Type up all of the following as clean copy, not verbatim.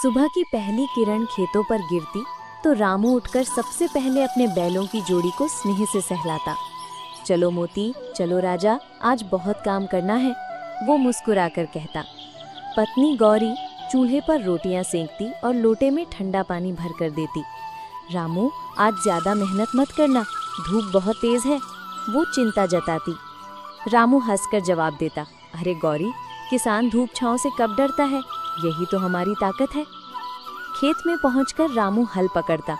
सुबह की पहली किरण खेतों पर गिरती तो रामू उठकर सबसे पहले अपने बैलों की जोड़ी को स्नेह से सहलाता। चलो मोती, चलो राजा, आज बहुत काम करना है, वो मुस्कुराकर कहता। पत्नी गौरी चूल्हे पर रोटियां सेंकती और लोटे में ठंडा पानी भर कर देती। रामू, आज ज्यादा मेहनत मत करना, धूप बहुत तेज है, वो चिंता जताती। रामू हंसकर जवाब देता, अरे गौरी, किसान धूप छांव से कब डरता है, यही तो हमारी ताकत है। खेत में पहुंचकर रामू हल पकड़ता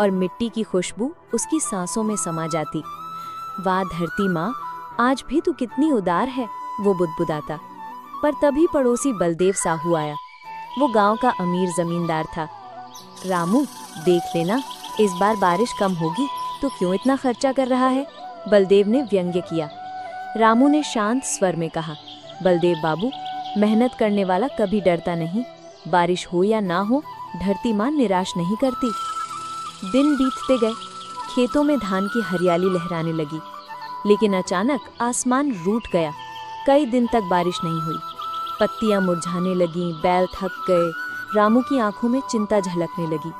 और मिट्टी की खुशबू उसकी सांसों में समा जाती। वाह धरती माँ, आज भी तू कितनी उदार है, वो बुदबुदाता। पर तभी पड़ोसी बलदेव साहू आया। वो गांव का अमीर जमींदार था। रामू, देख लेना, इस बार बारिश कम होगी तो क्यों इतना खर्चा कर रहा है, बलदेव ने व्यंग्य किया। रामू ने शांत स्वर में कहा, बलदेव बाबू, मेहनत करने वाला कभी डरता नहीं, बारिश हो या ना हो, धरती माँ निराश नहीं करती। दिन बीतते गए, खेतों में धान की हरियाली लहराने लगी, लेकिन अचानक आसमान रूठ गया। कई दिन तक बारिश नहीं हुई, पत्तियां मुरझाने लगीं, बैल थक गए। रामू की आंखों में चिंता झलकने लगी।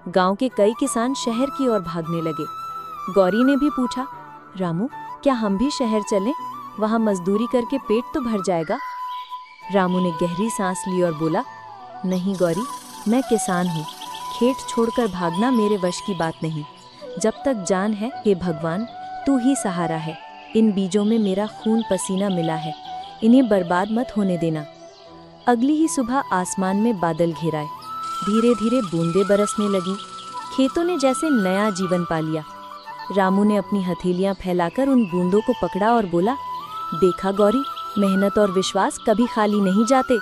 गांव के कई किसान शहर की ओर भागने लगे। गौरी ने भी पूछा, रामू, क्या हम भी शहर चलें? वहां मजदूरी करके पेट तो भर जाएगा। रामू ने गहरी सांस ली और बोला, नहीं गौरी, मैं किसान हूँ, खेत छोड़कर भागना मेरे वश की बात नहीं। जब तक जान है, हे भगवान, तू ही सहारा है। इन बीजों में मेरा खून पसीना मिला है, इन्हें बर्बाद मत होने देना। अगली ही सुबह आसमान में बादल घेराए, धीरे धीरे बूंदें बरसने लगी। खेतों ने जैसे नया जीवन पा लिया। रामू ने अपनी हथेलियां फैलाकर उन बूंदों को पकड़ा और बोला, देखा गौरी, मेहनत और विश्वास कभी खाली नहीं जाते।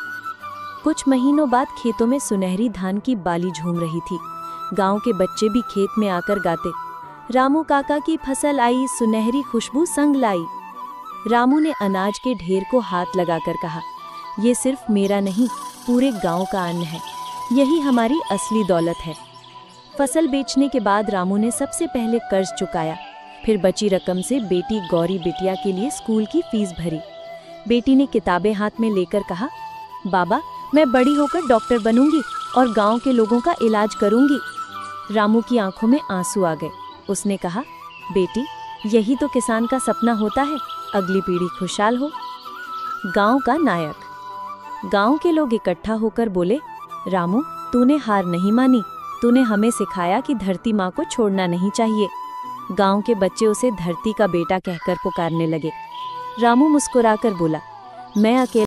कुछ महीनों बाद खेतों में सुनहरी धान की बाली झूम रही थी। गांव के बच्चे भी खेत में आकर गाते, रामू काका की फसल आई, सुनहरी खुशबू संग लाई। रामू ने अनाज के ढेर को हाथ लगाकर कहा, ये सिर्फ मेरा नहीं, पूरे गांव का अन्न है, यही हमारी असली दौलत है। फसल बेचने के बाद रामू ने सबसे पहले कर्ज चुकाया, फिर बची रकम से बेटी गौरी बिटिया के लिए स्कूल की फीस भरी। बेटी ने किताबें हाथ में लेकर कहा, बाबा, मैं बड़ी होकर डॉक्टर बनूंगी और गांव के लोगों का इलाज करूंगी। रामू की आंखों में आंसू आ गए। उसने कहा, बेटी, यही तो किसान का सपना होता है, अगली पीढ़ी खुशहाल हो। गांव का नायक। गांव के लोग इकट्ठा होकर बोले, रामू, तूने हार नहीं मानी, तूने हमें सिखाया कि धरती माँ को छोड़ना नहीं चाहिए। गांव के बच्चे उसे धरती का बेटा कहकर पुकारने लगे। रामू मुस्कुराकर बोला, मैं अकेला